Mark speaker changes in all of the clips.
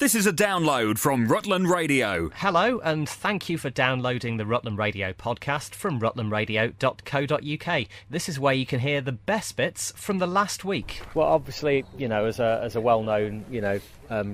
Speaker 1: This is a download from Rutland Radio.
Speaker 2: Hello, and thank you for downloading the Rutland Radio podcast from rutlandradio.co.uk. This is where you can hear the best bits from the last week. Well, obviously, as a well-known,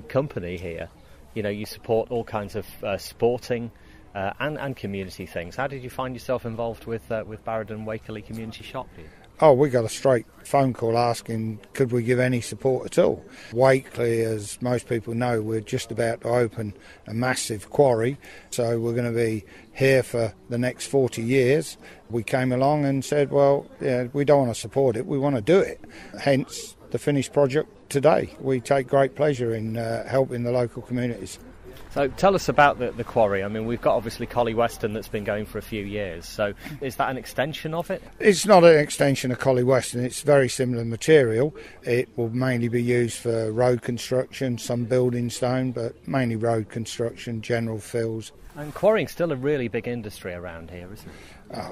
Speaker 2: company here, you support all kinds of sporting and community things. How did you find yourself involved with Barradon Wakeley Community Shop here?
Speaker 3: Oh, we got a straight phone call asking could we give any support at all. Wakeley, as most people know, we're just about to open a massive quarry, so we're going to be here for the next 40 years. We came along and said, well, yeah, we don't want to support it, we want to do it. Hence the finished project today. We take great pleasure in helping the local communities.
Speaker 2: So tell us about the quarry. I mean, we've got obviously Collie Weston that's been going for a few years. So is that an extension of it?
Speaker 3: It's not an extension of Collie Weston. It's very similar material. It will mainly be used for road construction, some building stone, but mainly road construction, general fills.
Speaker 2: And quarrying's still a really big industry around here, isn't it?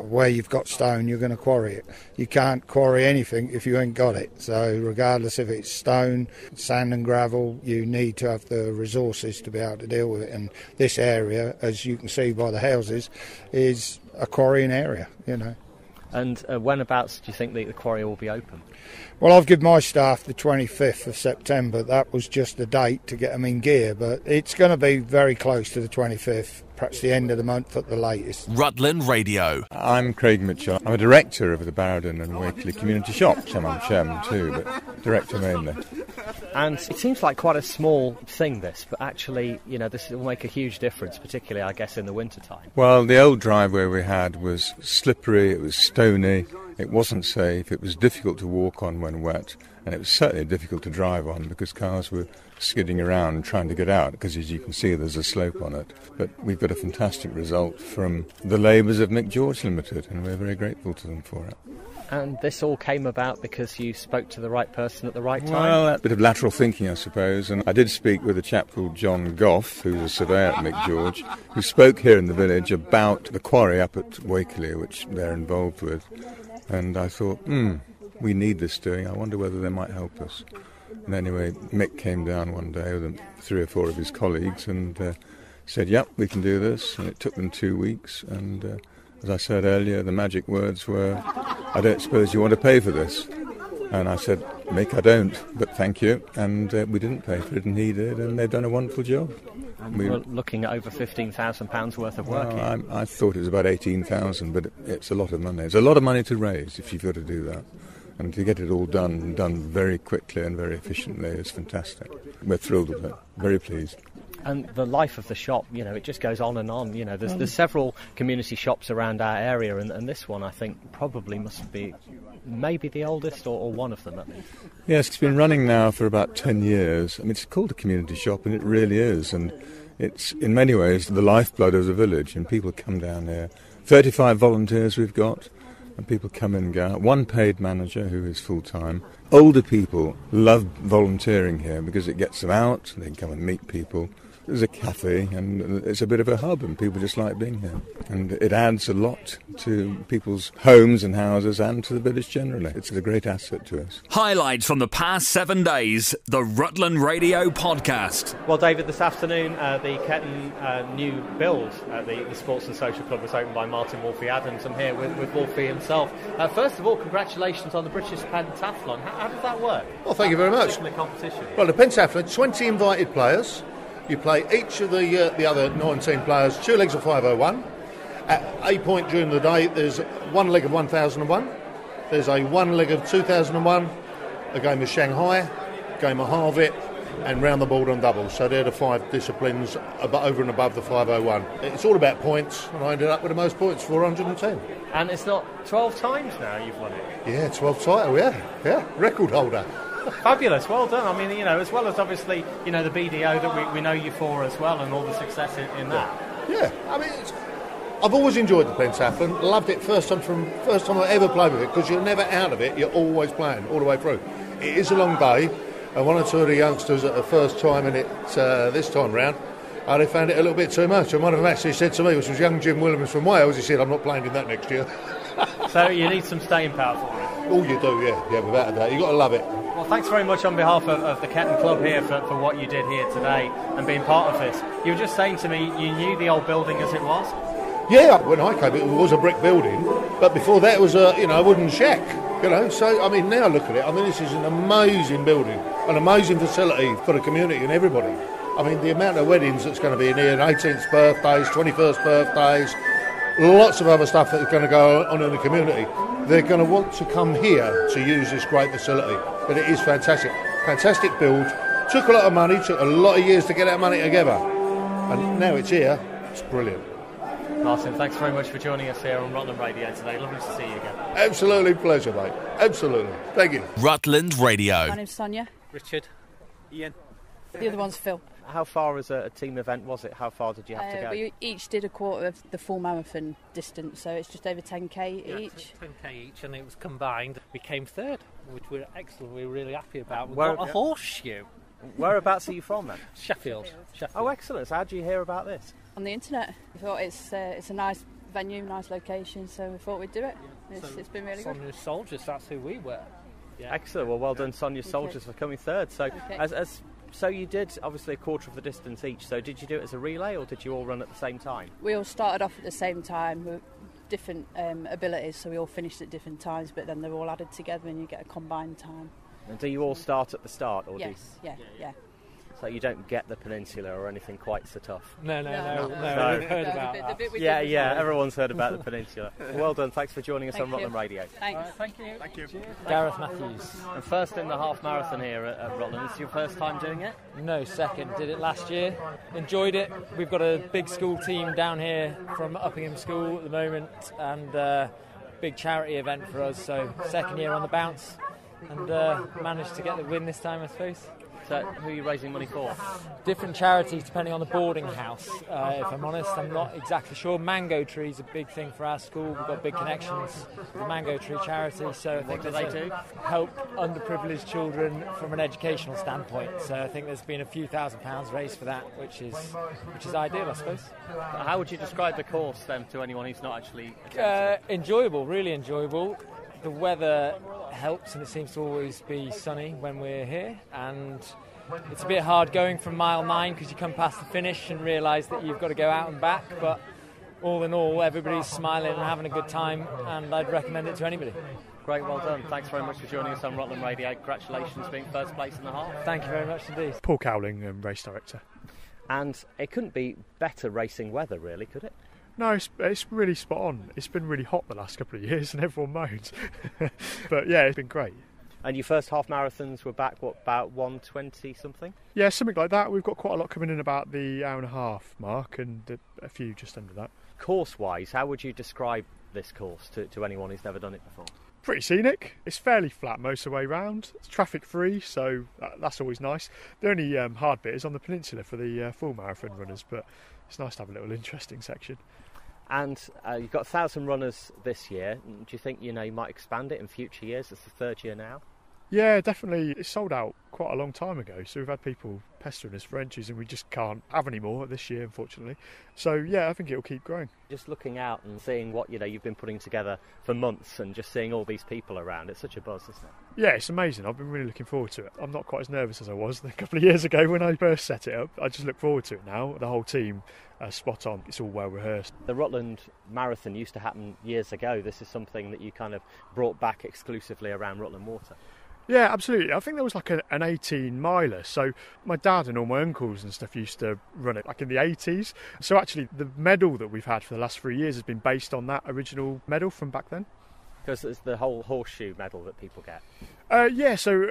Speaker 3: Where you've got stone, you're going to quarry it. You can't quarry anything if you ain't got it. So regardless if it's stone, sand and gravel, you need to have the resources to be able to deal with it. And this area, as you can see by the houses, is a quarrying area,
Speaker 2: And whenabouts do you think the quarry will be open?
Speaker 3: Well, I've given my staff the 25th of September. That was just a date to get them in gear, but it's going to be very close to the 25th, perhaps the end of the month at the latest.
Speaker 1: Rutland Radio.
Speaker 4: I'm Craig Mitchell. I'm a director of the Barradon and Wakeley Community Shop. I'm chairman too, but director mainly.
Speaker 2: And it seems like quite a small thing, this, but actually, this will make a huge difference, particularly, I guess, in the wintertime.
Speaker 4: Well, the old driveway we had was slippery, it was stony, it wasn't safe, it was difficult to walk on when wet, and it was certainly difficult to drive on because cars were skidding around and trying to get out, because as you can see there's a slope on it. But we've got a fantastic result from the labours of Mick George Limited, and we're very grateful to them for it.
Speaker 2: And this all came about because you spoke to the right person at the right time?
Speaker 4: Well, a bit of lateral thinking, I suppose. And I did speak with a chap called John Goff, who's a surveyor at Mick George, who spoke here in the village about the quarry up at Wakeley, which they're involved with. And I thought, we need this doing. I wonder whether they might help us. And anyway, Mick came down one day with 3 or 4 of his colleagues and said, yep, we can do this. And it took them 2 weeks. And as I said earlier, the magic words were, I don't suppose you want to pay for this. And I said, Mick, I don't, but thank you. And we didn't pay for it, and he did, and they've done a wonderful job.
Speaker 2: We're looking at over £15,000 worth of work here.
Speaker 4: I thought it was about 18,000, but it's a lot of money. It's a lot of money to raise if you've got to do that. And to get it all done very quickly and very efficiently is fantastic. We're thrilled with it, very pleased.
Speaker 2: And the life of the shop, it just goes on and on. There's several community shops around our area, and this one, I think, probably must be maybe the oldest or one of them at least.
Speaker 4: Yes, it's been running now for about 10 years. I mean, it's called a community shop, and it really is. And it's, in many ways, the lifeblood of the village, and people come down here. 35 volunteers we've got, and people come in and go out. 1 paid manager who is full-time. Older people love volunteering here because it gets them out, they can come and meet people. There's a cafe, and it's a bit of a hub, and people just like being here. And it adds a lot to people's homes and houses and to the village generally. It's a great asset to us.
Speaker 1: Highlights from the past 7 days, the Rutland Radio podcast.
Speaker 2: Well, David, this afternoon, the Ketton new build at the Sports and Social Club was opened by Martin Wolfie-Adams. I'm here with Wolfie himself. First of all, congratulations on the British Pentathlon. How does that work?
Speaker 5: Well, thank you very much.
Speaker 2: Competition?
Speaker 5: Well, the Pentathlon, 20 invited players. You play each of the other 19 players 2 legs of 501. At a point during the day, there's 1 leg of 1001. There's a 1 leg of 2001, a game of Shanghai, a game of Harvard, and round the board on doubles. So they're the 5 disciplines over and above the 501. It's all about points, and I ended up with the most points, 410.
Speaker 2: And it's not 12 times now you've won it?
Speaker 5: Yeah, 12 title, yeah, record holder.
Speaker 2: Fabulous, well done. I mean, as well as obviously, the BDO that we know you for as well, and all the success in that.
Speaker 5: Yeah, I mean, I've always enjoyed the pentathlon, loved it first time I ever played with it, because you're never out of it, you're always playing all the way through. It is a long day, and 1 or 2 of the youngsters at the first time in it this time round, they found it a little bit too much, and one of them actually said to me, which was young Jim Williams from Wales, he said, I'm not playing in that next year.
Speaker 2: So you need some staying power for it?
Speaker 5: Oh, you do, yeah, without a doubt. You've got to love it.
Speaker 2: Well, thanks very much on behalf of the Ketton Club here for what you did here today and being part of this. You were just saying to me you knew the old building as it was?
Speaker 5: Yeah, when I came, it was a brick building, but before that it was a wooden shack. So I mean, now look at it. I mean, this is an amazing building, an amazing facility for the community and everybody. I mean, the amount of weddings that's going to be in here, 18th birthdays, 21st birthdays, lots of other stuff that's going to go on in the community. They're going to want to come here to use this great facility. But it is fantastic. Fantastic build. Took a lot of money, took a lot of years to get that money together. And now it's here. It's brilliant.
Speaker 2: Martin, thanks very much for joining us here on Rutland Radio today. Lovely to see you again.
Speaker 5: Absolutely pleasure, mate. Absolutely. Thank you.
Speaker 1: Rutland Radio.
Speaker 6: My name's Sonia.
Speaker 2: Richard. Ian.
Speaker 6: The other one's Phil.
Speaker 2: How far as a team event was it? How far did you have to go?
Speaker 6: We each did a quarter of the full marathon distance, so it's just over 10k each.
Speaker 7: 10k each, and it was combined. We came third, which we're excellent. We're really happy about. We've
Speaker 2: Where-
Speaker 7: got a horseshoe.
Speaker 2: Whereabouts are you from then?
Speaker 7: Sheffield.
Speaker 2: Oh, excellent. So how did you hear about this?
Speaker 6: On the internet. We thought it's a nice venue, nice location, so we thought we'd do it. It's been really good.
Speaker 7: Sonia Soldiers, that's who we were. Yeah.
Speaker 2: Excellent. Well done, Sonia Soldiers, for coming third. So,
Speaker 6: Okay.
Speaker 2: So you did obviously a quarter of the distance each. So did you do it as a relay, or did you all run at the same time?
Speaker 6: We all started off at the same time with different abilities, so we all finished at different times, but then they're all added together and you get a combined time.
Speaker 2: And do you all start at the start, or
Speaker 6: Yes, yeah.
Speaker 2: so you don't get the peninsula or anything quite so tough?
Speaker 7: No, we've heard about
Speaker 6: the
Speaker 7: that.
Speaker 6: bit we
Speaker 2: Yeah,
Speaker 6: did
Speaker 2: yeah.
Speaker 6: before.
Speaker 2: Everyone's heard about the peninsula. Well done. Thanks for joining us
Speaker 6: Thank
Speaker 2: on
Speaker 6: you.
Speaker 2: Rutland Radio.
Speaker 6: Thanks.
Speaker 7: Thank you. Gareth Matthews.
Speaker 2: And first in the half marathon here at Rutland. This is your first time doing it?
Speaker 8: No, second. Did it last year. Enjoyed it. We've got a big school team down here from Uppingham School at the moment, and big charity event for us. So second year on the bounce, and managed to get the win this time, I suppose.
Speaker 2: So who are you raising money for?
Speaker 8: Different charities depending on the boarding house. If I'm honest, I'm not exactly sure. Mango Tree is a big thing for our school. We've got big connections with the Mango Tree charity. So I think
Speaker 2: do they do?
Speaker 8: Help underprivileged children from an educational standpoint. So I think there's been a few £1,000s raised for that, which is ideal, I suppose.
Speaker 2: How would you describe the course then to anyone who's not actually attempted it?
Speaker 8: Enjoyable, really enjoyable. The weather helps, and it seems to always be sunny when we're here, and it's a bit hard going from mile 9 because you come past the finish and realise that you've got to go out and back, but all in all everybody's smiling and having a good time, and I'd recommend it to anybody.
Speaker 2: Great, well done. Thanks very much for joining us on Rutland Radio. Congratulations being first place in the half.
Speaker 8: Thank you very much indeed.
Speaker 9: Paul Cowling, race director.
Speaker 2: And it couldn't be better racing weather, really, could it?
Speaker 9: No, it's really spot on. It's been really hot the last couple of years and everyone moans. But yeah, it's been great.
Speaker 2: And your first half marathons were back, about 1:20 something?
Speaker 9: Yeah, something like that. We've got quite a lot coming in about the hour and a half mark, and a few just under that.
Speaker 2: Course-wise, how would you describe this course to anyone who's never done it before?
Speaker 9: Pretty scenic. It's fairly flat most of the way round. It's traffic free, so that's always nice. The only hard bit is on the peninsula for the full marathon runners, but it's nice to have a little interesting section.
Speaker 2: And you've got 1,000 runners this year. Do you think you might expand it in future years? It's the third year now.
Speaker 9: Yeah, definitely. It sold out quite a long time ago, so we've had people pestering us for entries, and we just can't have any more this year, unfortunately. So yeah, I think it'll keep growing.
Speaker 2: Just looking out and seeing what you've been putting together for months, and just seeing all these people around, it's such a buzz, isn't it?
Speaker 9: Yeah, it's amazing. I've been really looking forward to it. I'm not quite as nervous as I was a couple of years ago when I first set it up. I just look forward to it now. The whole team spot on. It's all well rehearsed.
Speaker 2: The Rutland Marathon used to happen years ago. This is something that you kind of brought back exclusively around Rutland Water.
Speaker 9: Yeah, absolutely. I think there was like an 18-miler. So my dad and all my uncles and stuff used to run it like in the 80s. So actually the medal that we've had for the last 3 years has been based on that original medal from back then.
Speaker 2: Because it's the whole horseshoe medal that people get.
Speaker 9: Yeah, so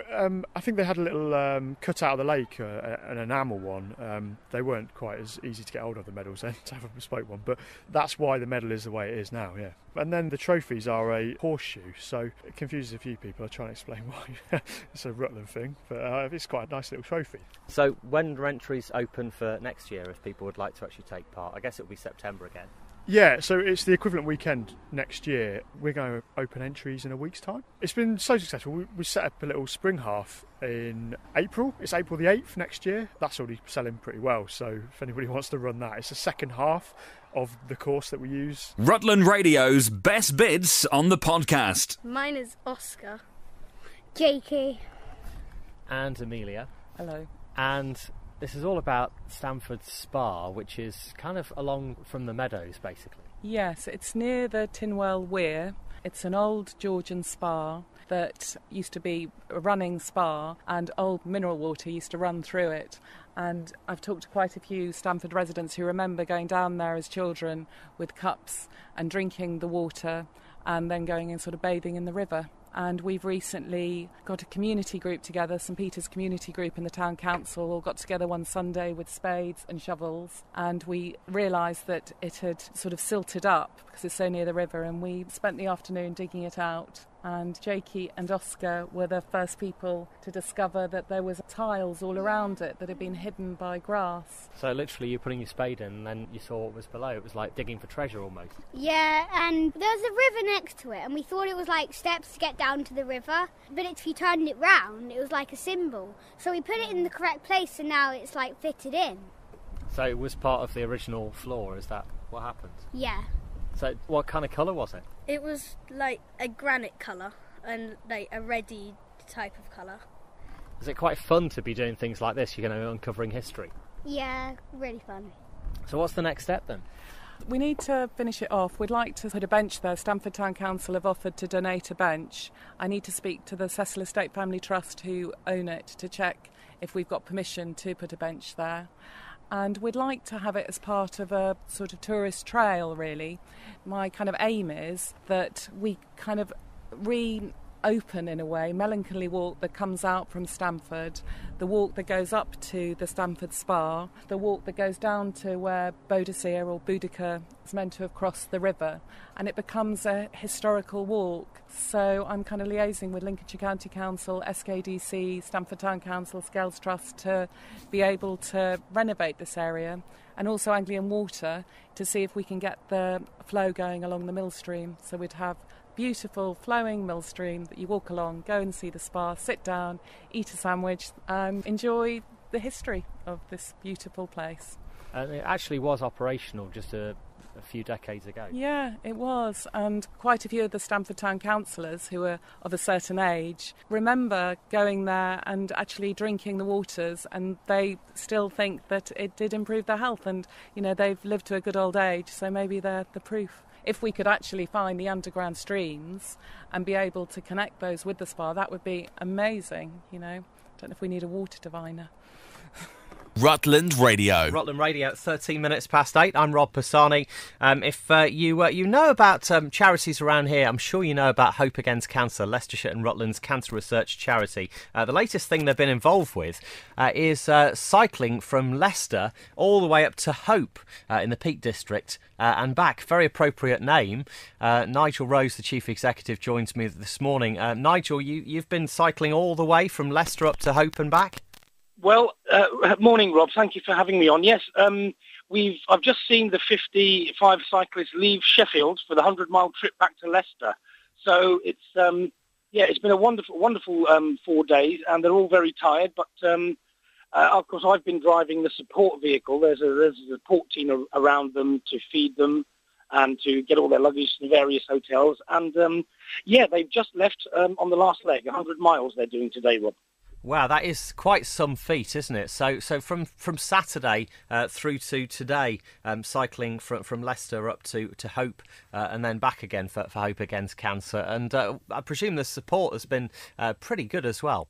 Speaker 9: I think they had a little cut out of the lake, an enamel one. They weren't quite as easy to get hold of, the medals then, to have a bespoke one, but that's why the medal is the way it is now, yeah. And then the trophies are a horseshoe, so it confuses a few people. I'll try and explain why. It's a Rutland thing, but it's quite a nice little trophy.
Speaker 2: So when are entries open for next year if people would like to actually take part? I guess it'll be September again.
Speaker 9: Yeah, so it's the equivalent weekend next year. We're going to open entries in a week's time. It's been so successful. We set up a little spring half in April. It's April the 8th next year. That's already selling pretty well, so if anybody wants to run that, it's the second half of the course that we use.
Speaker 1: Rutland Radio's best bits on the podcast.
Speaker 10: Mine is Oscar. JK.
Speaker 2: And Amelia.
Speaker 10: Hello.
Speaker 2: And this is all about Stamford Spa, which is kind of along from the meadows, basically.
Speaker 10: Yes, it's near the Tinwell Weir. It's an old Georgian spa that used to be a running spa, and old mineral water used to run through it. And I've talked to quite a few Stamford residents who remember going down there as children with cups and drinking the water and then going and sort of bathing in the river. And we've recently got a community group together, St Peter's community group in the town council, all got together one Sunday with spades and shovels, and we realised that it had sort of silted up because it's so near the river, and we spent the afternoon digging it out. And Jakey and Oscar were the first people to discover that there was tiles all around it that had been hidden by grass.
Speaker 2: So literally you're putting your spade in and then you saw what was below. It was like digging for treasure almost.
Speaker 11: Yeah, and there was a river next to it, and we thought it was like steps to get down to the river, but if you turned it round, it was like a symbol. So we put it in the correct place, and now it's like fitted in.
Speaker 2: So it was part of the original floor, is that what happened?
Speaker 11: Yeah.
Speaker 2: So what kind of colour was it?
Speaker 12: It was like a granite colour and like a reddy type of colour.
Speaker 2: Is it quite fun to be doing things like this? You're going to be uncovering history.
Speaker 11: Yeah, really fun.
Speaker 2: So what's the next step then?
Speaker 10: We need to finish it off. We'd like to put a bench there. Stamford Town Council have offered to donate a bench. I need to speak to the Cecil Estate Family Trust who own it to check if we've got permission to put a bench there. And we'd like to have it as part of a sort of tourist trail, really. My kind of aim is that we kind of reopen, in a way, Melancholy Walk that comes out from Stamford, the walk that goes up to the Stamford Spa, the walk that goes down to where Boadicea or Boudica is meant to have crossed the river, and it becomes a historical walk. So I'm kind of liaising with Lincolnshire County Council, SKDC, Stamford Town Council, Scales Trust to be able to renovate this area, and also Anglian Water to see if we can get the flow going along the mill stream. So we'd have beautiful flowing mill stream that you walk along, go and see the spa, sit down, eat a sandwich, and enjoy the history of this beautiful place.
Speaker 2: And it actually was operational just a few decades ago.
Speaker 10: Yeah, it was, and quite a few of the Stamford Town councillors who are of a certain age remember going there and actually drinking the waters, and they still think that it did improve their health, and you know, they've lived to a good old age, so maybe they're the proof. If we could actually find the underground streams and be able to connect those with the spa, that would be amazing, you know. Don't know if we need a water diviner.
Speaker 1: Rutland Radio.
Speaker 2: Rutland Radio at 13 minutes past 8. I'm Rob Pisani. If you know about charities around here, I'm sure you know about Hope Against Cancer, Leicestershire and Rutland's cancer research charity. The latest thing they've been involved with is cycling from Leicester all the way up to Hope in the Peak District and back. Very appropriate name. Nigel Rose, the Chief Executive, joins me this morning. Nigel, you've been cycling all the way from Leicester up to Hope and back?
Speaker 13: Well, morning, Rob. Thank you for having me on. Yes, I've just seen the 55 cyclists leave Sheffield for the 100-mile trip back to Leicester. So it's been a wonderful 4 days, and they're all very tired. But of course, I've been driving the support vehicle. There's a support team around them to feed them and to get all their luggage to various hotels. And they've just left on the last leg, 100 miles they're doing today, Rob.
Speaker 2: Wow, that is quite some feat, isn't it? So from Saturday through to today, cycling from Leicester up to Hope and then back again for Hope Against Cancer. And I presume the support has been pretty good as well.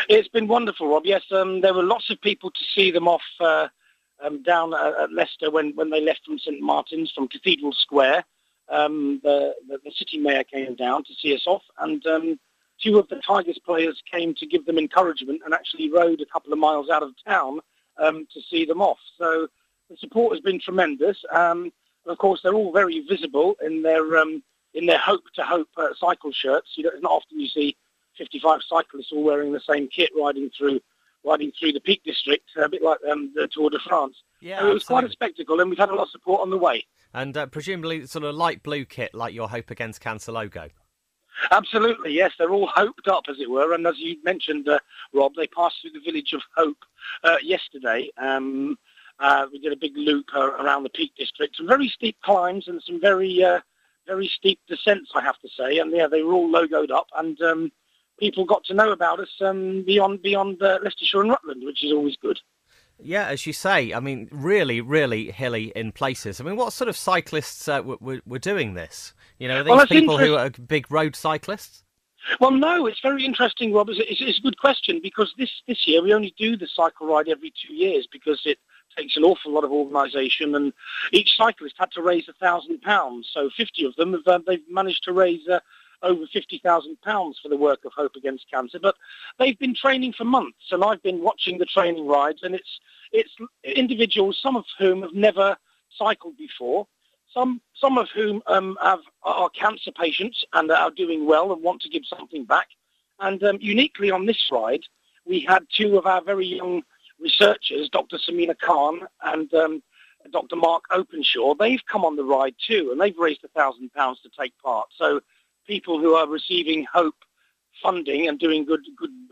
Speaker 13: It's been wonderful, Rob. Yes, there were lots of people to see them off down at Leicester when they left from St Martin's, from Cathedral Square. The city mayor came down to see us off, and two of the Tigers players came to give them encouragement and actually rode a couple of miles out of town to see them off. So the support has been tremendous. And of course, they're all very visible in their Hope to Hope cycle shirts. It's not often you see 55 cyclists all wearing the same kit riding through the Peak District, a bit like the Tour de France.
Speaker 2: Yeah,
Speaker 13: so it was quite a spectacle, and we've had a lot of support on the way.
Speaker 2: And presumably sort of light blue kit like your Hope Against Cancer logo.
Speaker 13: Absolutely, yes. They're all hoped up, as it were. And as you mentioned, Rob, they passed through the village of Hope yesterday. We did a big loop around the Peak District. Some very steep climbs and some very steep descents, I have to say. And, yeah, they were all logoed up. And people got to know about us beyond Leicestershire and Rutland, which is always good.
Speaker 2: Yeah, as you say, I mean, really, really hilly in places. I mean, what sort of cyclists were doing this? You know, are these people who are big road cyclists?
Speaker 13: Well, no, it's very interesting, Rob. It's a good question, because this year we only do the cycle ride every 2 years because it takes an awful lot of organisation, and each cyclist had to raise £1,000. So 50 of them, they've managed to raise over £50,000 for the work of Hope Against Cancer. But they've been training for months, and I've been watching the training rides, and it's individuals, some of whom have never cycled before, some of whom are cancer patients and are doing well and want to give something back. And uniquely on this ride, we had two of our very young researchers, Dr. Samina Khan and Dr. Mark Openshaw. They've come on the ride too, and they've raised £1,000 to take part. So people who are receiving Hope funding and doing good,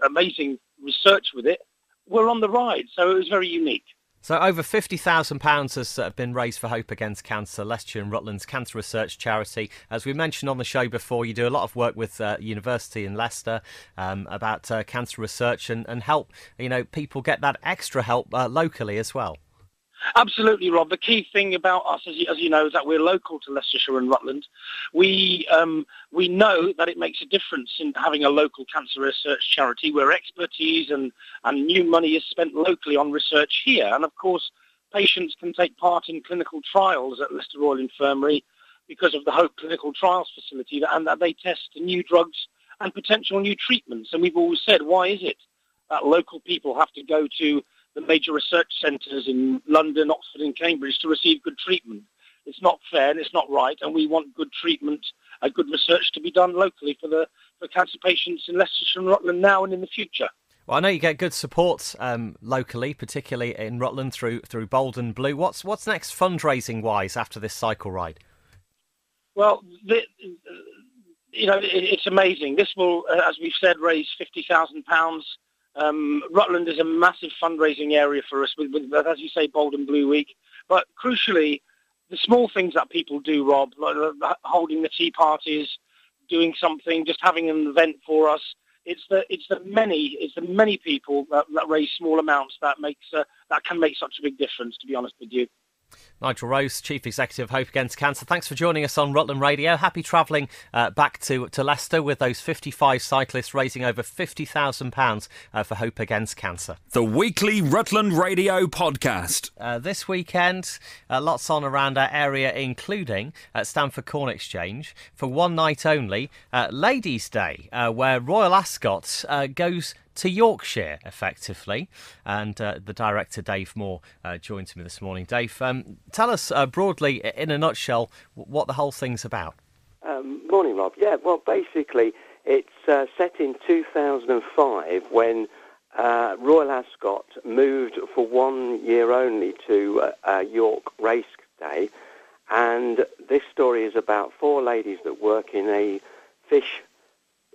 Speaker 13: amazing research with it were on the ride. So it was very unique.
Speaker 2: So over £50,000 has been raised for Hope Against Cancer, Leicestershire and Rutland's cancer research charity. As we mentioned on the show before, you do a lot of work with University in Leicester about cancer research and help, people get that extra help locally as well.
Speaker 13: Absolutely, Rob. The key thing about us, as you know, is that we're local to Leicestershire and Rutland. We know that it makes a difference in having a local cancer research charity where expertise and new money is spent locally on research here. And, of course, patients can take part in clinical trials at Leicester Royal Infirmary because of the Hope Clinical Trials Facility, and that they test new drugs and potential new treatments. And we've always said, why is it that local people have to go to the major research centres in London, Oxford and Cambridge to receive good treatment? It's not fair and it's not right, and we want good treatment, good research to be done locally for cancer patients in Leicestershire and Rutland now and in the future.
Speaker 2: Well, I know you get good support locally, particularly in Rutland through Bold and Blue. What's next fundraising-wise after this cycle ride?
Speaker 13: Well, it's amazing. This will, as we've said, raise £50,000. Rutland is a massive fundraising area for us with, as you say, Bold and Blue Week. But crucially, the small things that people do, Rob, like holding the tea parties, doing something, just having an event for us. It's the many people that raise small amounts that can make such a big difference, to be honest with you.
Speaker 2: Nigel Rose, Chief Executive of Hope Against Cancer, thanks for joining us on Rutland Radio. Happy travelling back to Leicester with those 55 cyclists raising over £50,000 for Hope Against Cancer.
Speaker 1: The weekly Rutland Radio podcast.
Speaker 2: This weekend, lots on around our area, including at Stamford Corn Exchange for one night only, Ladies' Day, where Royal Ascot goes to Yorkshire, effectively. And the director, Dave Moore, joins me this morning. Dave, tell us broadly, in a nutshell, what the whole thing's about.
Speaker 14: Morning, Rob. Yeah, well, basically, it's set in 2005 when Royal Ascot moved for 1 year only to York Race Day. And this story is about four ladies that work in a fish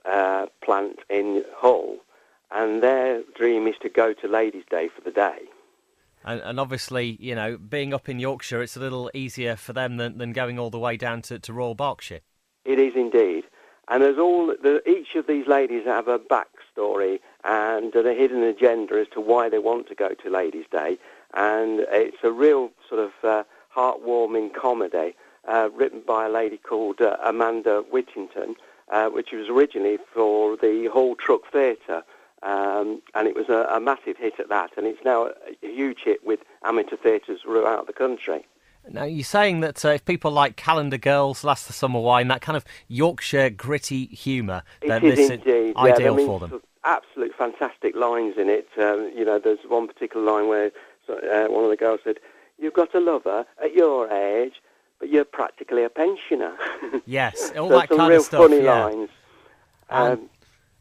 Speaker 14: plant in Hull. And their dream is to go to Ladies' Day for the day.
Speaker 2: And obviously, being up in Yorkshire, it's a little easier for them than going all the way down to Royal Berkshire.
Speaker 14: It is indeed. And each of these ladies have a backstory and a hidden agenda as to why they want to go to Ladies' Day. And it's a real sort of heartwarming comedy written by a lady called Amanda Whittington, which was originally for the Hall Truck Theatre. And it was a massive hit at that, and it's now a huge hit with amateur theatres throughout the country.
Speaker 2: Now, you're saying that if people like Calendar Girls, Last the Summer Wine, that kind of Yorkshire gritty humour, then this is ideal for them.
Speaker 14: Absolute fantastic lines in it. There's one particular line where one of the girls said, "You've got a lover at your age, but you're practically a pensioner."
Speaker 2: Yes, all
Speaker 14: so
Speaker 2: that kind of stuff.
Speaker 14: Some real funny lines.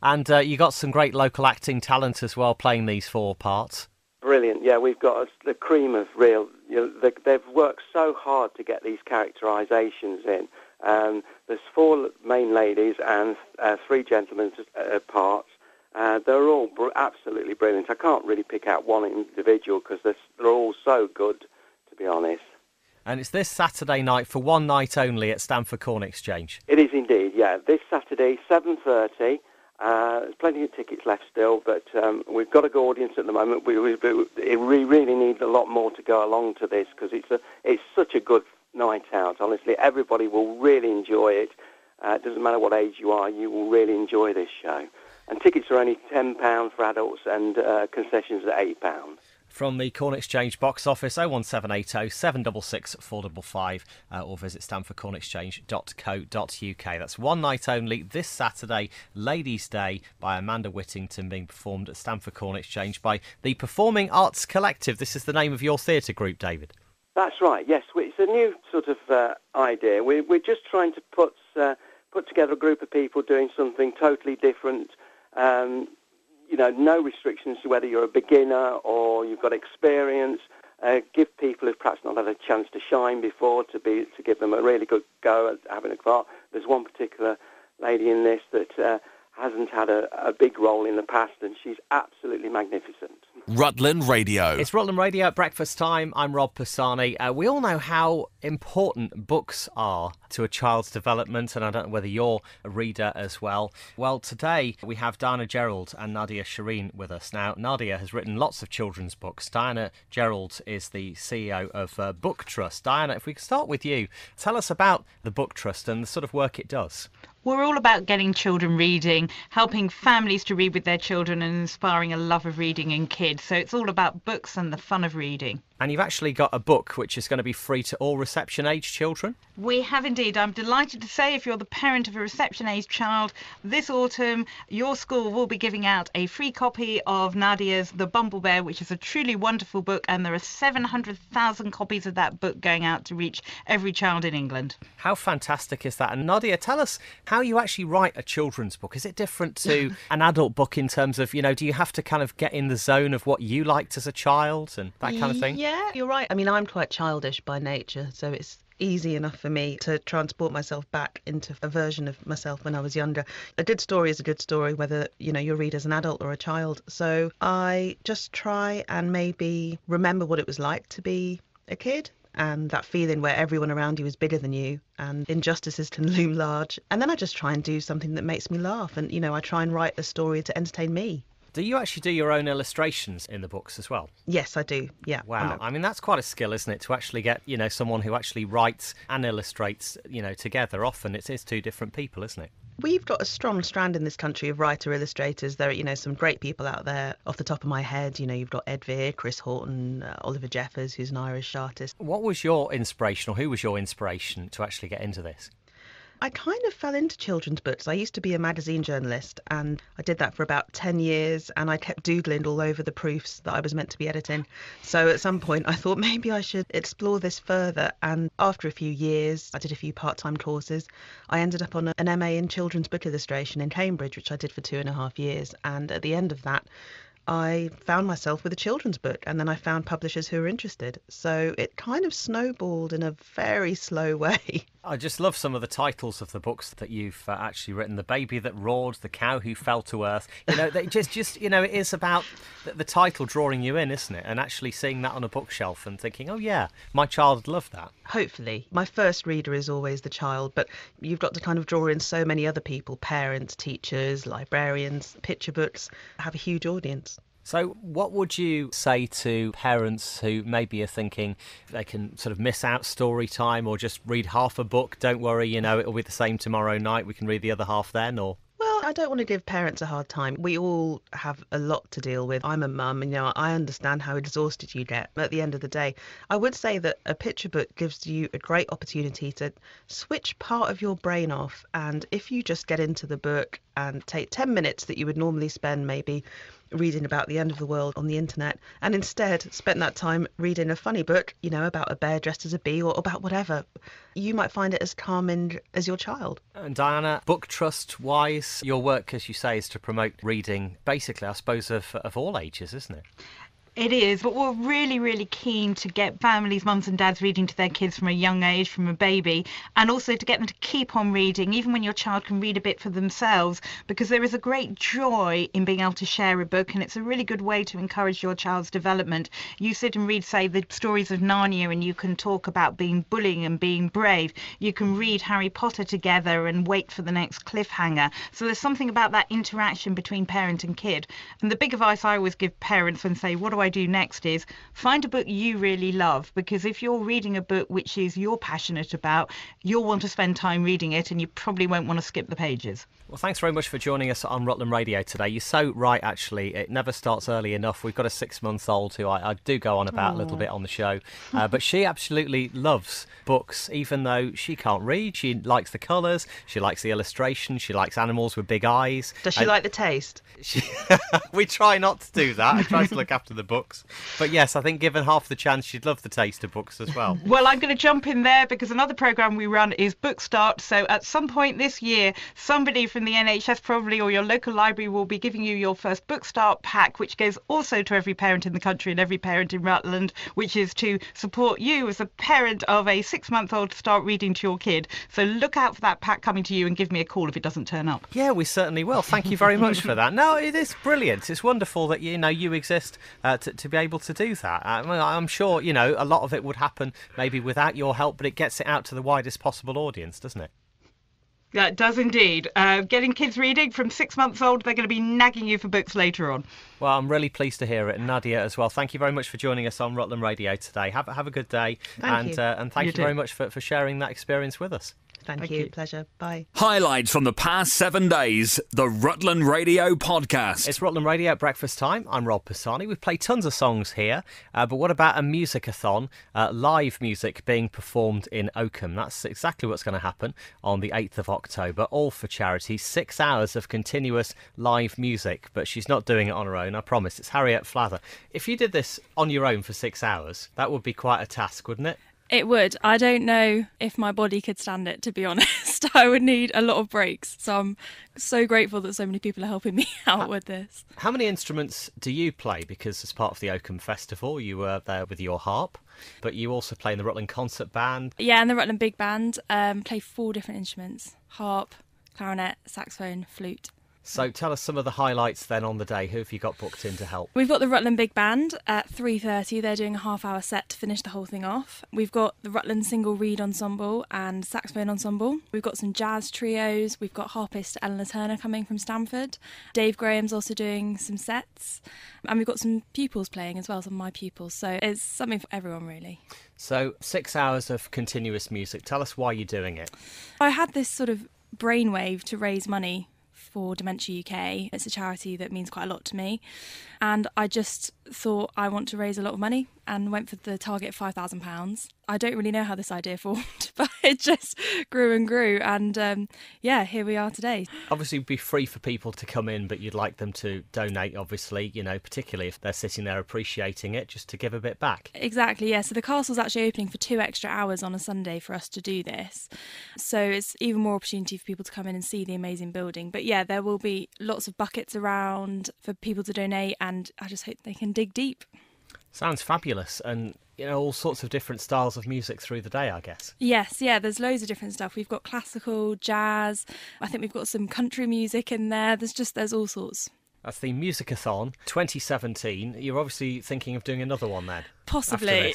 Speaker 2: And you got some great local acting talent as well playing these four parts.
Speaker 14: Brilliant, yeah. We've got the cream of real. They've worked so hard to get these characterisations in. There's four main ladies and three gentlemen's parts. They're all absolutely brilliant. I can't really pick out one individual because they're all so good, to be honest.
Speaker 2: And it's this Saturday night for one night only at Stamford Corn Exchange.
Speaker 14: It is indeed, yeah. This Saturday, 7:30. There's plenty of tickets left still, but we've got a good audience at the moment. We really need a lot more to go along to this because it's such a good night out. Honestly, everybody will really enjoy it. It doesn't matter what age you are, you will really enjoy this show. And tickets are only £10 for adults and concessions at £8.
Speaker 2: From the Corn Exchange box office, 01780 766 455, or visit stamfordcornexchange.co.uk. That's one night only this Saturday, Ladies' Day, by Amanda Whittington, being performed at Stamford Corn Exchange by the Performing Arts Collective. This is the name of your theatre group, David.
Speaker 14: That's right, yes. It's a new sort of idea. We're just trying to put together a group of people doing something totally different. No restrictions to whether you're a beginner or you've got experience. Give people who've perhaps not had a chance to shine before to give them a really good go at having a part. There's one particular lady in this that hasn't had a big role in the past, and she's absolutely magnificent.
Speaker 1: Rutland Radio.
Speaker 2: It's Rutland Radio at breakfast time. I'm Rob Pisani. We all know how important books are to a child's development, and I don't know whether you're a reader as well. Well, today we have Diana Gerald and Nadia Shireen with us. Now, Nadia has written lots of children's books. Diana Gerald is the CEO of Book Trust. Diana, if we could start with you, tell us about the Book Trust and the sort of work it does.
Speaker 15: We're all about getting children reading, helping families to read with their children and inspiring a love of reading in kids. So it's all about books and the fun of reading.
Speaker 2: And you've actually got a book which is going to be free to all reception-age children?
Speaker 15: We have indeed. I'm delighted to say if you're the parent of a reception-age child, this autumn your school will be giving out a free copy of Nadia's The Bumble Bear, which is a truly wonderful book, and there are 700,000 copies of that book going out to reach every child in England.
Speaker 2: How fantastic is that? And Nadia, tell us how you actually write a children's book. Is it different to an adult book in terms of, do you have to kind of get in the zone of what you liked as a child and that kind of thing?
Speaker 16: Yeah, you're right. I mean, I'm quite childish by nature, so it's easy enough for me to transport myself back into a version of myself when I was younger. A good story is a good story, whether, you read as an adult or a child. So I just try and maybe remember what it was like to be a kid, and that feeling where everyone around you is bigger than you and injustices can loom large. And then I just try and do something that makes me laugh. And, I try and write a story to entertain me.
Speaker 2: Do you actually do your own illustrations in the books as well?
Speaker 16: Yes, I do. Yeah.
Speaker 2: Wow. I mean, that's quite a skill, isn't it? To actually get, someone who actually writes and illustrates, together. Often it is two different people, isn't it?
Speaker 16: We've got a strong strand in this country of writer-illustrators. There are, some great people out there. Off the top of my head, you've got Ed Veer, Chris Horton, Oliver Jeffers, who's an Irish artist.
Speaker 2: What was your inspiration, or who was your inspiration to actually get into this?
Speaker 16: I kind of fell into children's books. I used to be a magazine journalist, and I did that for about 10 years, and I kept doodling all over the proofs that I was meant to be editing. So at some point I thought maybe I should explore this further, and after a few years I did a few part-time courses. I ended up on an MA in children's book illustration in Cambridge, which I did for 2.5 years, and at the end of that I found myself with a children's book, and then I found publishers who were interested. So it kind of snowballed in a very slow way.
Speaker 2: I just love some of the titles of the books that you've actually written. The Baby That Roared, The Cow Who Fell to Earth. They just it is about the title drawing you in, isn't it? And actually seeing that on a bookshelf and thinking, oh yeah, my child would love that.
Speaker 16: Hopefully. My first reader is always the child, but you've got to kind of draw in so many other people, parents, teachers, librarians. Picture books have a huge audience.
Speaker 2: So what would you say to parents who maybe are thinking they can sort of miss out story time or just read half a book? Don't worry, it'll be the same tomorrow night. We can read the other half then, or...
Speaker 16: Well, I don't want to give parents a hard time. We all have a lot to deal with. I'm a mum, and I understand how exhausted you get. But at the end of the day, I would say that a picture book gives you a great opportunity to switch part of your brain off. And if you just get into the book and take 10 minutes that you would normally spend maybe reading about the end of the world on the internet, and instead spent that time reading a funny book, about a bear dressed as a bee or about whatever, you might find it as calming as your child.
Speaker 2: And Diana, Book Trust wise, your work, as you say, is to promote reading, basically, I suppose, of all ages, isn't it?
Speaker 15: It is, but we're really, really keen to get families, mums and dads reading to their kids from a young age, from a baby, and also to get them to keep on reading, even when your child can read a bit for themselves, because there is a great joy in being able to share a book, and it's a really good way to encourage your child's development. You sit and read, say, the stories of Narnia, and you can talk about being bullying and being brave. You can read Harry Potter together and wait for the next cliffhanger. So there's something about that interaction between parent and kid. And the big advice I always give parents when say, what do I do next, is find a book you really love, because if you're reading a book which is you're passionate about, you'll want to spend time reading it, and you probably won't want to skip the pages.
Speaker 2: Well, thanks very much for joining us on Rutland Radio today. You're so right, actually. It never starts early enough. We've got a 6-month-old who I do go on about a little bit on the show, but she absolutely loves books, even though she can't read. She likes the colours, she likes the illustration, she likes animals with big eyes.
Speaker 16: Does she like the taste?
Speaker 2: We try not to do that. I try to look after the books. But yes, I think given half the chance, she'd love the taste of books as well.
Speaker 15: Well, I'm going to jump in there because another programme we run is Book Start. So at some point this year, somebody from the NHS probably or your local library will be giving you your first Book Start pack, which goes also to every parent in the country and every parent in Rutland, which is to support you as a parent of a 6-month-old to start reading to your kid. So look out for that pack coming to you and give me a call if it doesn't turn up.
Speaker 2: Yeah, we certainly will. Thank you very much for that. No, it is brilliant. It's wonderful that you exist to be able to do that. I'm sure a lot of it would happen maybe without your help, but it gets it out to the widest possible audience, doesn't it?
Speaker 15: Yeah, it does indeed. Getting kids reading from 6 months old, they're going to be nagging you for books later on.
Speaker 2: Well, I'm really pleased to hear it. And Nadia as well, thank you very much for joining us on Rutland Radio today. Have a good day.
Speaker 16: Thank you.
Speaker 2: And thank you very much for sharing that experience with us.
Speaker 16: Thank you. Pleasure. Bye.
Speaker 1: Highlights from the past 7 days. The Rutland Radio Podcast.
Speaker 2: It's Rutland Radio at breakfast time. I'm Rob Pisani. We play tons of songs here. But what about a music-a-thon? Live music being performed in Oakham. That's exactly what's going to happen on the 8th of October. All for charity. 6 hours of continuous live music. But she's not doing it on her own, I promise. It's Harriet Flather. If you did this on your own for 6 hours, that would be quite a task, wouldn't it?
Speaker 17: It would. I don't know if my body could stand it, to be honest. I would need a lot of breaks. So I'm so grateful that so many people are helping me out with this.
Speaker 2: How many instruments do you play? Because as part of the Oakham Festival, you were there with your harp, but you also play in the Rutland Concert Band.
Speaker 17: Yeah, and the Rutland Big Band. Play 4 different instruments: harp, clarinet, saxophone, flute.
Speaker 2: So tell us some of the highlights then on the day. Who have you got booked in to help?
Speaker 17: We've got the Rutland Big Band at 3:30. They're doing a half-hour set to finish the whole thing off. We've got the Rutland Single Reed Ensemble and Saxophone Ensemble. We've got some jazz trios. We've got harpist Eleanor Turner coming from Stamford. Dave Graham's also doing some sets. And we've got some pupils playing as well, some of my pupils. So it's something for everyone, really.
Speaker 2: So 6 hours of continuous music. Tell us why you're doing it.
Speaker 17: I had this sort of brainwave to raise money for Dementia UK. It's a charity that means quite a lot to me, and I just thought I want to raise a lot of money and went for the target of £5,000. I don't really know how this idea formed, but it just grew and grew, and here we are today.
Speaker 2: Obviously it'd be free for people to come in, but you'd like them to donate, obviously, particularly if they're sitting there appreciating it, just to give a bit back.
Speaker 17: Exactly, yeah. So the castle's actually opening for 2 extra hours on a Sunday for us to do this, so it's even more opportunity for people to come in and see the amazing building. But yeah, there will be lots of buckets around for people to donate, and I just hope they can dig deep.
Speaker 2: Sounds fabulous, and all sorts of different styles of music through the day, I guess.
Speaker 17: Yes, yeah, there's loads of different stuff. We've got classical, jazz, I think we've got some country music in there. There's all sorts.
Speaker 2: That's the Music-a-thon 2017. You're obviously thinking of doing another one then?
Speaker 17: Possibly.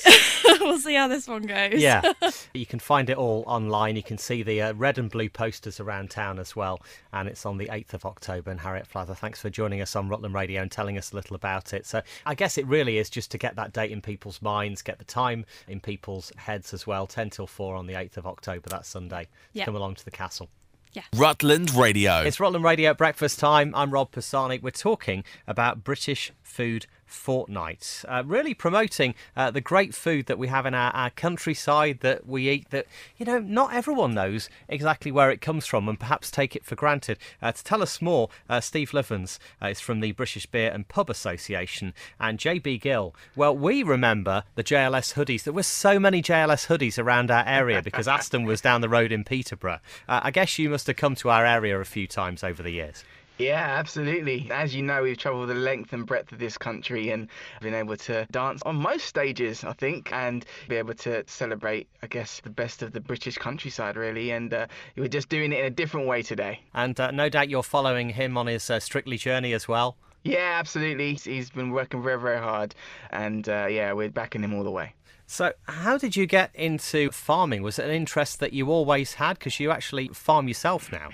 Speaker 17: We'll see how this one goes.
Speaker 2: Yeah. You can find it all online. You can see the red and blue posters around town as well. And it's on the 8th of October. And Harriet Flather, thanks for joining us on Rutland Radio and telling us a little about it. So I guess it really is just to get that date in people's minds, get the time in people's heads as well. 10 till 4 on the 8th of October, that Sunday.
Speaker 17: Yeah.
Speaker 2: Come along to the castle.
Speaker 17: Yeah.
Speaker 1: Rutland Radio.
Speaker 2: It's Rutland Radio at breakfast time. I'm Rob Pisani. We're talking about British Food Fortnight, really promoting the great food that we have in our countryside that we eat, that not everyone knows exactly where it comes from and perhaps take it for granted. To tell us more, Steve Livens is from the British Beer and Pub Association, and JB Gill. Well, we remember the JLS hoodies. There were so many JLS hoodies around our area because Aston was down the road in Peterborough. I guess you must have come to our area a few times over the years.
Speaker 18: Yeah, absolutely. As you know, we've travelled the length and breadth of this country and been able to dance on most stages, I think, and be able to celebrate, I guess, the best of the British countryside, really. And we're just doing it in a different way today.
Speaker 2: And no doubt you're following him on his Strictly journey as well.
Speaker 18: Yeah, absolutely. He's been working very, very hard. And yeah, we're backing him all the way.
Speaker 2: So how did you get into farming? Was it an interest that you always had? Because you actually farm yourself now.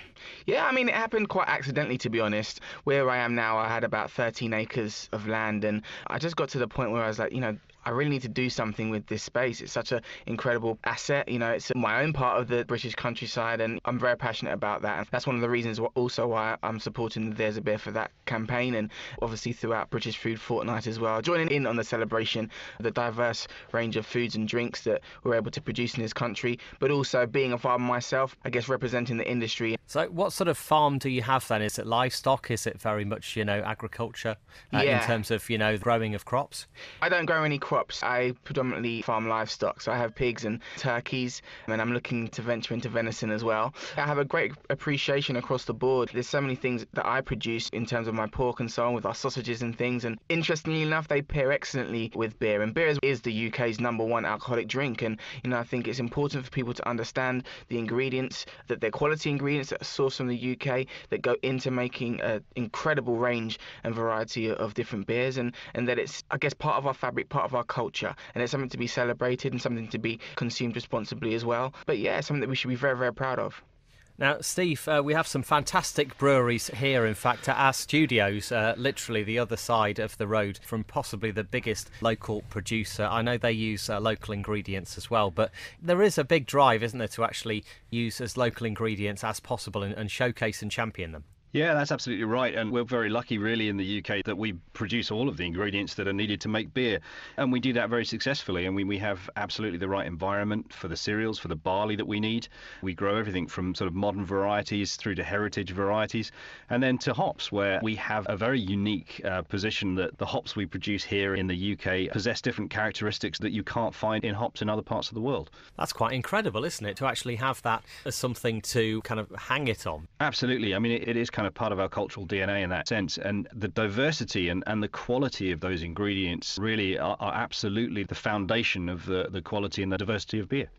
Speaker 18: Yeah, I mean, it happened quite accidentally, to be honest. Where I am now, I had about 13 acres of land, and I just got to the point where I was like, I really need to do something with this space. It's such an incredible asset. It's my own part of the British countryside, and I'm very passionate about that. And that's one of the reasons also why I'm supporting the There's a Beer for That campaign, and obviously throughout British Food Fortnight as well. Joining in on the celebration of the diverse range of foods and drinks that we're able to produce in this country, but also being a farmer myself, I guess representing the industry.
Speaker 2: So what sort of farm do you have then? Is it livestock? Is it very much, agriculture in terms of, growing of crops?
Speaker 18: I don't grow any crops. I predominantly farm livestock, so I have pigs and turkeys, and I'm looking to venture into venison as well. I have a great appreciation across the board. There's so many things that I produce in terms of my pork and so on, with our sausages and things, and interestingly enough, they pair excellently with beer, and beer is the UK's #1 alcoholic drink, and I think it's important for people to understand the ingredients, that they're quality ingredients that are sourced from the UK, that go into making an incredible range and variety of different beers, and that it's, I guess, part of our fabric, part of our culture, and it's something to be celebrated and something to be consumed responsibly as well. But yeah, it's something that we should be very, very proud of.
Speaker 2: Now, Steve, we have some fantastic breweries here, in fact, at our studios, literally the other side of the road from possibly the biggest local producer. I know they use local ingredients as well, but there is a big drive, isn't there, to actually use as local ingredients as possible and showcase and champion them.
Speaker 19: Yeah, that's absolutely right. And we're very lucky, really, in the UK that we produce all of the ingredients that are needed to make beer. And we do that very successfully. And we have absolutely the right environment for the cereals, for the barley that we need. We grow everything from sort of modern varieties through to heritage varieties, and then to hops, where we have a very unique position that the hops we produce here in the UK possess different characteristics that you can't find in hops in other parts of the world.
Speaker 2: That's quite incredible, isn't it, to actually have that as something to kind of hang it on?
Speaker 19: Absolutely. I mean, it is kind of part of our cultural DNA in that sense, and the diversity and the quality of those ingredients really are absolutely the foundation of the quality and the diversity of beer.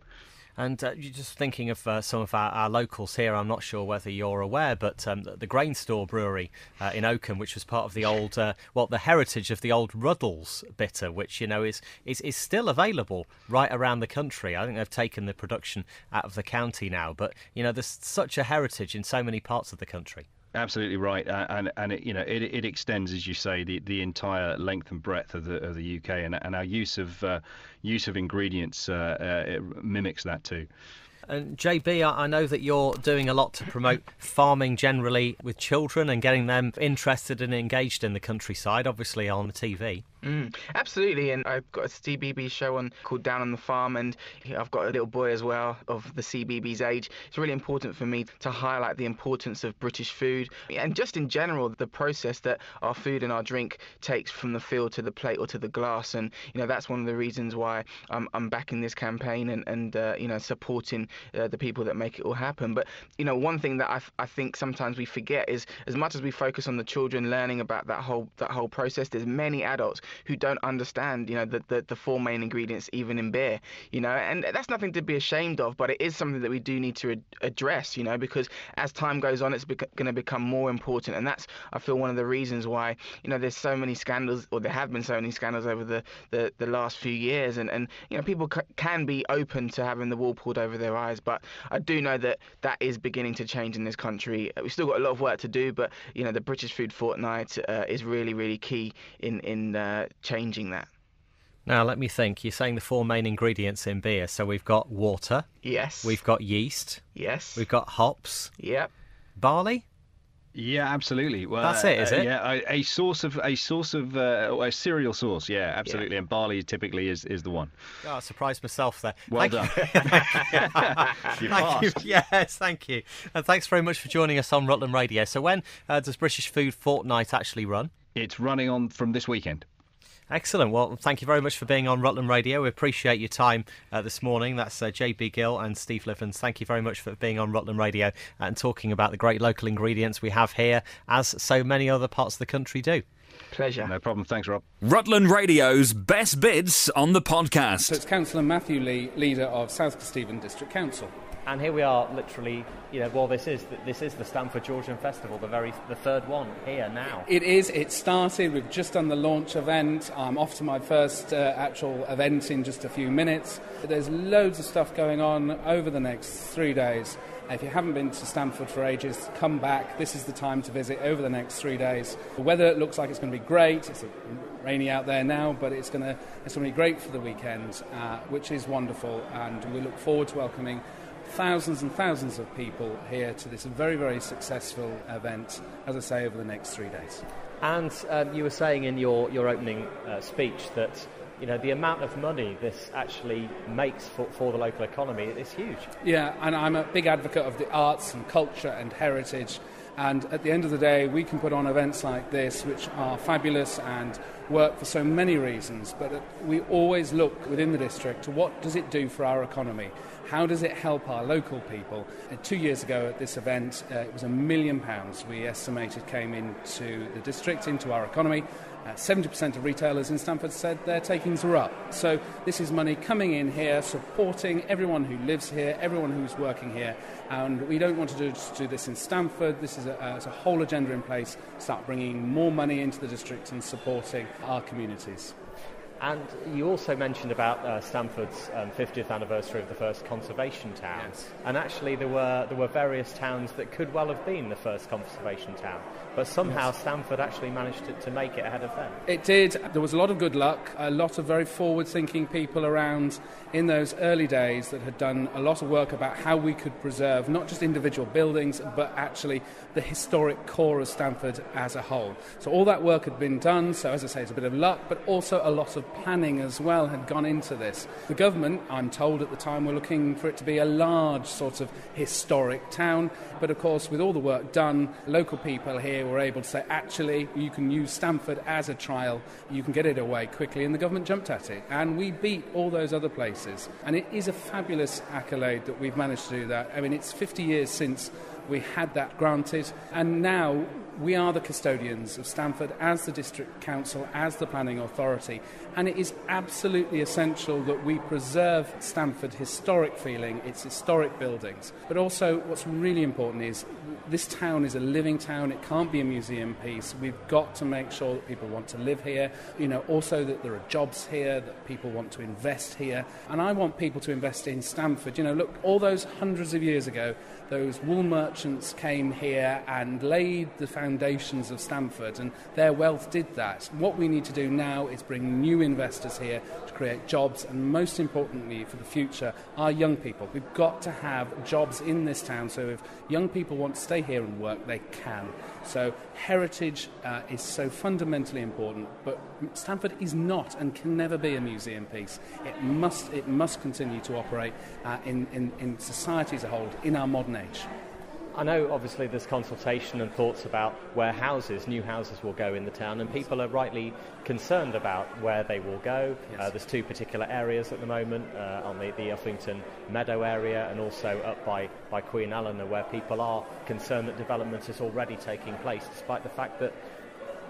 Speaker 2: And you're just thinking of some of our locals here. I'm not sure whether you're aware, but the Grain Store Brewery in Oakham, which was part of the old, the heritage of the old Rutland's bitter, which is still available right around the country. I think they've taken the production out of the county now, but there's such a heritage in so many parts of the country.
Speaker 19: Absolutely right, and it extends, as you say, the entire length and breadth of the UK, and our use of ingredients it mimics that too.
Speaker 2: And JB, I know that you're doing a lot to promote farming generally with children and getting them interested and engaged in the countryside, obviously on the TV.
Speaker 18: Absolutely, and I've got a CBB show on called Down on the Farm, and I've got a little boy as well of the CBB's age. It's really important for me to highlight the importance of British food and just in general the process that our food and our drink takes from the field to the plate or to the glass, and that's one of the reasons why I'm backing this campaign and supporting the people that make it all happen. But one thing that I think sometimes we forget is, as much as we focus on the children learning about that whole process, there's many adults who don't understand, the four main ingredients even in beer, and that's nothing to be ashamed of, but it is something that we do need to address, because as time goes on, it's going to become more important, and that's, I feel, one of the reasons why, there's so many scandals, or there have been so many scandals over the last few years, and people can be open to having the wool pulled over their eyes, but I do know that is beginning to change in this country. We've still got a lot of work to do, but, the British Food Fortnight is really, really key in changing that.
Speaker 2: Now, let me think. You're saying the four main ingredients in beer. So we've got water.
Speaker 18: Yes.
Speaker 2: We've got yeast.
Speaker 18: Yes.
Speaker 2: We've got hops.
Speaker 18: Yep.
Speaker 2: Barley.
Speaker 19: Yeah, absolutely. Well,
Speaker 2: that's it, is it?
Speaker 19: Yeah, a cereal sauce. Yeah, absolutely. Yeah. And barley typically is the one.
Speaker 2: Oh, I surprised myself there.
Speaker 19: Well done.
Speaker 2: Thank you. Yes, thank you. And thanks very much for joining us on Rutland Radio. So when does British Food Fortnight actually run?
Speaker 19: It's running on from this weekend.
Speaker 2: Excellent. Well, thank you very much for being on Rutland Radio. We appreciate your time this morning. That's JB Gill and Steve Livens. Thank you very much for being on Rutland Radio and talking about the great local ingredients we have here, as so many other parts of the country do.
Speaker 18: Pleasure.
Speaker 19: No problem. Thanks, Rob.
Speaker 1: Rutland Radio's Best Bits on the podcast.
Speaker 20: So it's Councillor Matthew Lee, leader of South Kesteven District Council.
Speaker 2: And here we are, literally, this is the Stamford Georgian Festival, the third one here now.
Speaker 20: It is. It started. We've just done the launch event. I'm off to my first actual event in just a few minutes. There's loads of stuff going on over the next 3 days. If you haven't been to Stamford for ages, come back. This is the time to visit over the next 3 days. The weather looks like it's going to be great. It's rainy out there now, but it's going to be great for the weekend, which is wonderful. And we look forward to welcoming thousands and thousands of people here to this very, very successful event, as I say, over the next 3 days.
Speaker 2: And you were saying in your opening speech that the amount of money this actually makes for the local economy is huge.
Speaker 20: Yeah, and I'm a big advocate of the arts and culture and heritage. And at the end of the day, we can put on events like this, which are fabulous and work for so many reasons. But we always look within the district to what does it do for our economy? How does it help our local people? 2 years ago at this event, it was £1 million we estimated came into the district, into our economy. 70% of retailers in Stamford said their takings are up. So this is money coming in here, supporting everyone who lives here, everyone who's working here. And we don't want to just do this in Stamford. This is a whole agenda in place, start bringing more money into the district and supporting our communities.
Speaker 2: And you also mentioned about Stamford's 50th anniversary of the first conservation town.
Speaker 20: Yes.
Speaker 2: And actually there were various towns that could well have been the first conservation town. But somehow
Speaker 20: Yes.
Speaker 2: Stamford actually managed to make it ahead of them.
Speaker 20: It did. There was a lot of good luck, a lot of very forward-thinking people around in those early days that had done a lot of work about how we could preserve not just individual buildings, but actually the historic core of Stamford as a whole. So all that work had been done, so as I say, it's a bit of luck, but also a lot of planning as well had gone into this. The government, I'm told at the time, were looking for it to be a large sort of historic town, but of course with all the work done, local people here were able to say, actually, you can use Stamford as a trial, you can get it away quickly, and the government jumped at it. And we beat all those other places. And it is a fabulous accolade that we've managed to do that. I mean, it's 50 years since we had that granted, and now we are the custodians of Stamford as the District Council, as the planning authority, and it is absolutely essential that we preserve Stamford historic feeling, its historic buildings. But also what's really important is this town is a living town, it can't be a museum piece. We've got to make sure that people want to live here, also that there are jobs here, that people want to invest here, and I want people to invest in Stamford. Look, all those hundreds of years ago, those wool merchants came here and laid the foundations of Stamford, and their wealth did that. What we need to do now is bring new investors here to create jobs, and most importantly for the future, our young people. We've got to have jobs in this town, so if young people want to stay here and work, they can. So heritage is so fundamentally important, but Stamford is not and can never be a museum piece. It must continue to operate in society as a whole, in our modern age.
Speaker 2: I know obviously there's consultation and thoughts about where new houses will go in the town, and people are rightly concerned about where they will go.
Speaker 20: Yes.
Speaker 2: There's two particular areas at the moment, on the Uffington Meadow area and also up by Queen Eleanor, where people are concerned that development is already taking place, despite the fact that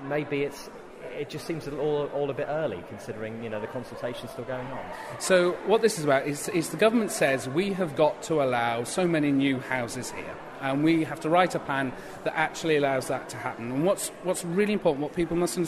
Speaker 2: maybe it just seems all a bit early, considering the consultation's still going on.
Speaker 20: So what this is about is the government says we have got to allow so many new houses here, and we have to write a plan that actually allows that to happen. And what's really important, what people must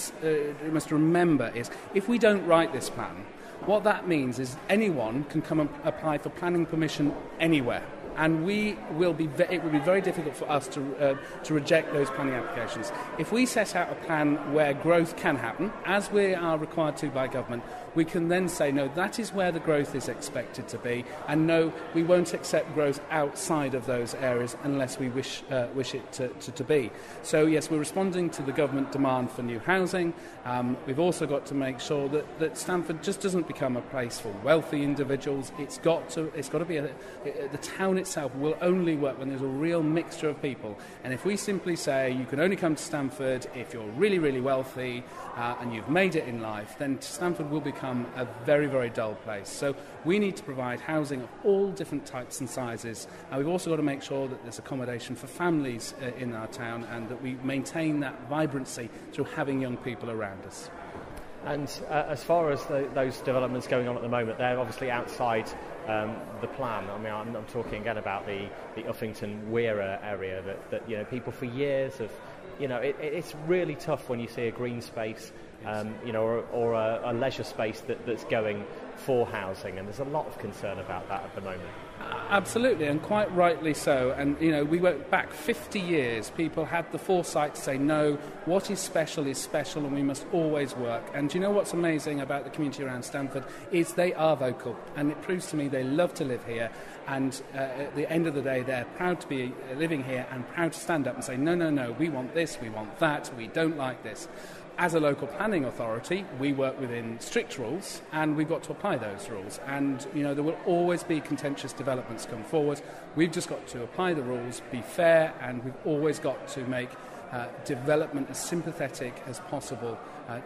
Speaker 20: remember is, if we don't write this plan, what that means is anyone can come and apply for planning permission anywhere. And it will be very difficult for us to reject those planning applications. If we set out a plan where growth can happen, as we are required to by government, we can then say, no, that is where the growth is expected to be, and no, we won't accept growth outside of those areas unless we wish it to be. So yes, we're responding to the government demand for new housing. We've also got to make sure that Stamford just doesn't become a place for wealthy individuals. It's got to be the town itself will only work when there's a real mixture of people. And if we simply say you can only come to Stamford if you're really, really wealthy and you've made it in life, then Stamford will become a very, very dull place. So we need to provide housing of all different types and sizes, and we've also got to make sure that there's accommodation for families in our town, and that we maintain that vibrancy through having young people around us.
Speaker 2: And as far as those developments going on at the moment, they're obviously outside the plan. I mean, I'm talking again about the Uffington Weira area that you know, people for years have, you know, it's really tough when you see a green space, you know, or a leisure space that's going for housing, and there's a lot of concern about that at the moment.
Speaker 20: Absolutely, and quite rightly so. And, you know, we went back 50 years. People had the foresight to say, no, what is special, and we must always work. And do you know what's amazing about the community around Stamford is they are vocal, and it proves to me they love to live here. And at the end of the day, they're proud to be living here and proud to stand up and say, no, we want this, we want that, we don't like this. As a local planning authority, we work within strict rules, and we've got to apply those rules. And, you know, there will always be contentious developments come forward. We've just got to apply the rules, be fair, and we've always got to make development as sympathetic as possible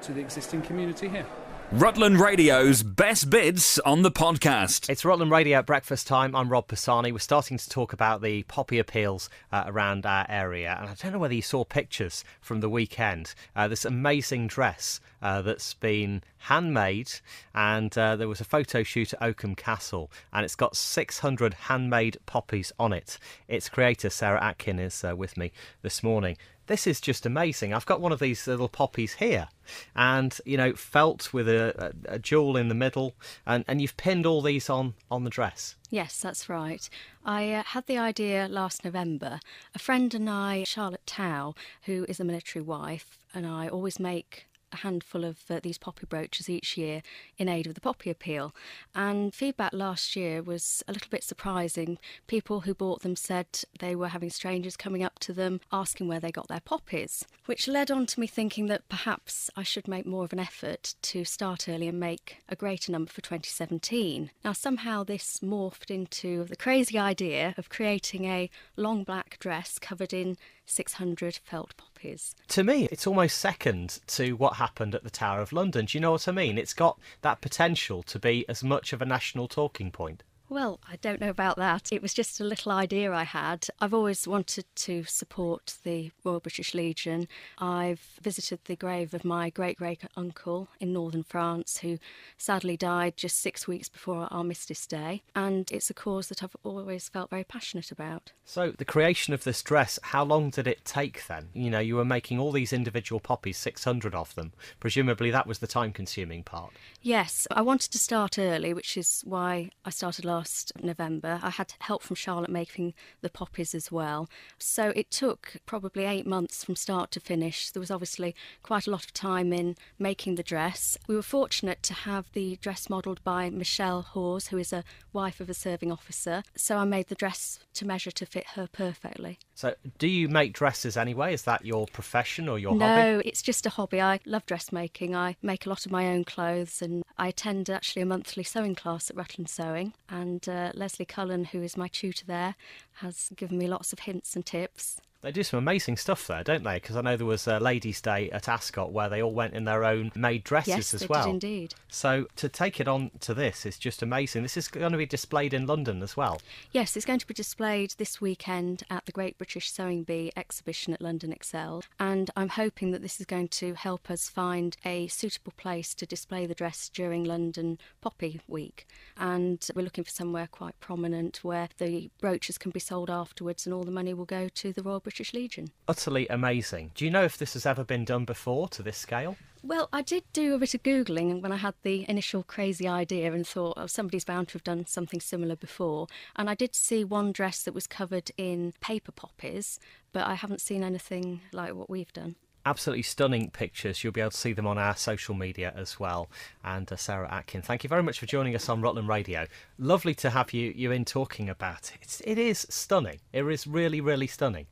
Speaker 20: to the existing community here.
Speaker 1: Rutland Radio's best bits on the podcast.
Speaker 2: It's Rutland Radio at breakfast time. I'm Rob Pisani. We're starting to talk about the poppy appeals around our area. And I don't know whether you saw pictures from the weekend. This amazing dress that's been handmade, and there was a photo shoot at Oakham Castle, and it's got 600 handmade poppies on it. Its creator, Sarah Atkin, is with me this morning. This is just amazing. I've got one of these little poppies here, and, you know, felt with a jewel in the middle, and you've pinned all these on the dress.
Speaker 21: Yes, that's right. I had the idea last November. A friend and I, Charlotte Tow, who is a military wife, and I always make a handful of these poppy brooches each year in aid of the poppy appeal. And feedback last year was a little bit surprising. People who bought them said they were having strangers coming up to them asking where they got their poppies, which led on to me thinking that perhaps I should make more of an effort to start early and make a greater number for 2017. Now, somehow this morphed into the crazy idea of creating a long black dress covered in 600 felt poppies.
Speaker 2: To me, it's almost second to what happened at the Tower of London. Do you know what I mean? It's got that potential to be as much of a national talking point.
Speaker 21: Well, I don't know about that. It was just a little idea I had. I've always wanted to support the Royal British Legion. I've visited the grave of my great-great-uncle in northern France, who sadly died just 6 weeks before our Armistice Day, and it's a cause that I've always felt very passionate about.
Speaker 2: So the creation of this dress, how long did it take then? You know, you were making all these individual poppies, 600 of them. Presumably that was the time-consuming part.
Speaker 21: Yes, I wanted to start early, which is why I started last November. I had help from Charlotte making the poppies as well. So it took probably 8 months from start to finish. There was obviously quite a lot of time in making the dress. We were fortunate to have the dress modelled by Michelle Hawes, who is a wife of a serving officer. So I made the dress to measure to fit her perfectly.
Speaker 2: So do you make dresses anyway? Is that your profession or your hobby?
Speaker 21: No, it's just a hobby. I love dressmaking. I make a lot of my own clothes, and I attend actually a monthly sewing class at Rutland Sewing, and Leslie Cullen, who is my tutor there, has given me lots of hints and tips.
Speaker 2: They do some amazing stuff there, don't they? Because I know there was a Ladies' Day at Ascot where they all went in their own made dresses as well.
Speaker 21: Yes, they did indeed.
Speaker 2: So to take it on to this is just amazing. This is going to be displayed in London as well.
Speaker 21: Yes, it's going to be displayed this weekend at the Great British Sewing Bee exhibition at London Excel, and I'm hoping that this is going to help us find a suitable place to display the dress during London Poppy Week. And we're looking for somewhere quite prominent where the brooches can be sold afterwards, and all the money will go to the Royal British Legion.
Speaker 2: Utterly amazing. Do you know if this has ever been done before to this scale?
Speaker 21: Well, I did do a bit of Googling when I had the initial crazy idea and thought, oh, somebody's bound to have done something similar before. And I did see one dress that was covered in paper poppies, but I haven't seen anything like what we've done.
Speaker 2: Absolutely stunning pictures. You'll be able to see them on our social media as well. And Sarah Atkin, thank you very much for joining us on Rutland Radio. Lovely to have you in talking about it. It is stunning. It is really, really stunning.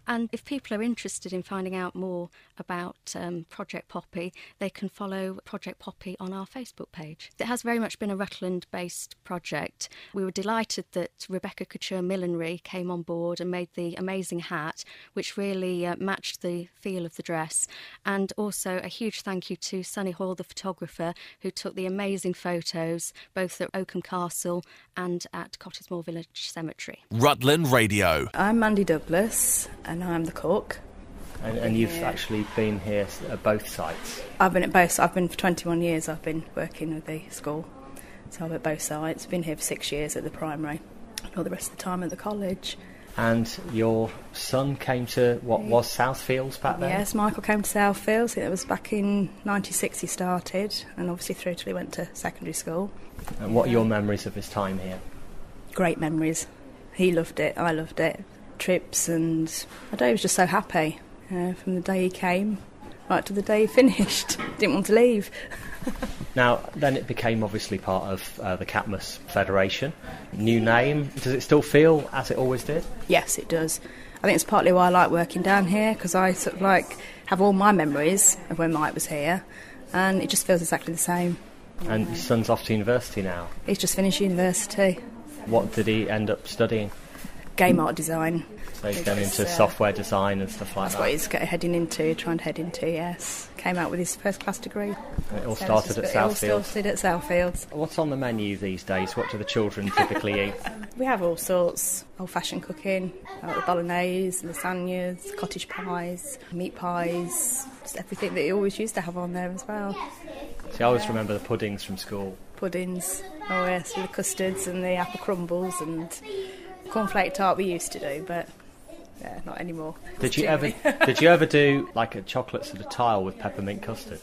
Speaker 21: And if people are interested in finding out more about Project Poppy, they can follow Project Poppy on our Facebook page. It has very much been a Rutland-based project. We were delighted that Rebecca Couture Millinery came on board and made the amazing hat, which really matched the feel of the dress. And also a huge thank you to Sunny Hall, the photographer, who took the amazing photos, both at Oakham Castle and at Cottesmore Village Cemetery.
Speaker 1: Rutland Radio.
Speaker 3: I'm Mandy Douglas, and I'm the cook.
Speaker 2: And you've actually been here at both sites?
Speaker 3: I've been at both. I've been for 21 years. I've been working with the school, so I'm at both sites. Been here for 6 years at the primary, and all the rest of the time at the college.
Speaker 2: And your son came to what was Southfields back then?
Speaker 3: Yes, Michael came to Southfields. It was back in '96 he started, and obviously through till he went to secondary school.
Speaker 2: And what are your memories of his time here?
Speaker 3: Great memories. He loved it. I loved it. Trips, and I don't know, he was just so happy from the day he came right to the day he finished. Didn't want to leave.
Speaker 2: Now, then it became obviously part of the Catmus Federation. New name. Does it still feel as it always did?
Speaker 3: Yes, it does. I think it's partly why I like working down here, because I sort of like have all my memories of when Mike was here, and it just feels exactly the same.
Speaker 2: And your son's off to university now?
Speaker 3: He's just finished university.
Speaker 2: What did he end up studying?
Speaker 3: Game art design.
Speaker 2: So he's going into software design and stuff like
Speaker 3: that's
Speaker 2: that?
Speaker 3: What he's trying to head into, yes. Came out with his first class degree.
Speaker 2: And it all started at Southfields? It all
Speaker 3: started at Southfields.
Speaker 2: What's on the menu these days? What do the children typically eat?
Speaker 3: We have all sorts. Old-fashioned cooking, the bolognese, lasagnas, cottage pies, meat pies, just everything that you always used to have on there as well.
Speaker 2: See, I always remember the puddings from school.
Speaker 3: Puddings, oh yes, with the custards and the apple crumbles and cornflake tart we used to do, but yeah, not anymore.
Speaker 2: Did you ever do like a chocolates at a tile with peppermint custard?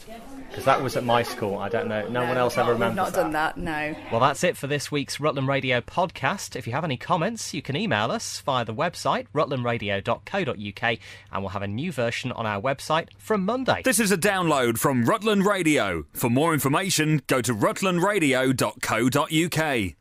Speaker 2: Because that was at my school. I don't know. No one else ever remembers
Speaker 3: that. We've not done that, no.
Speaker 2: Well, that's it for this week's Rutland Radio podcast. If you have any comments, you can email us via the website, rutlandradio.co.uk, and we'll have a new version on our website from Monday.
Speaker 1: This is a download from Rutland Radio. For more information, go to rutlandradio.co.uk.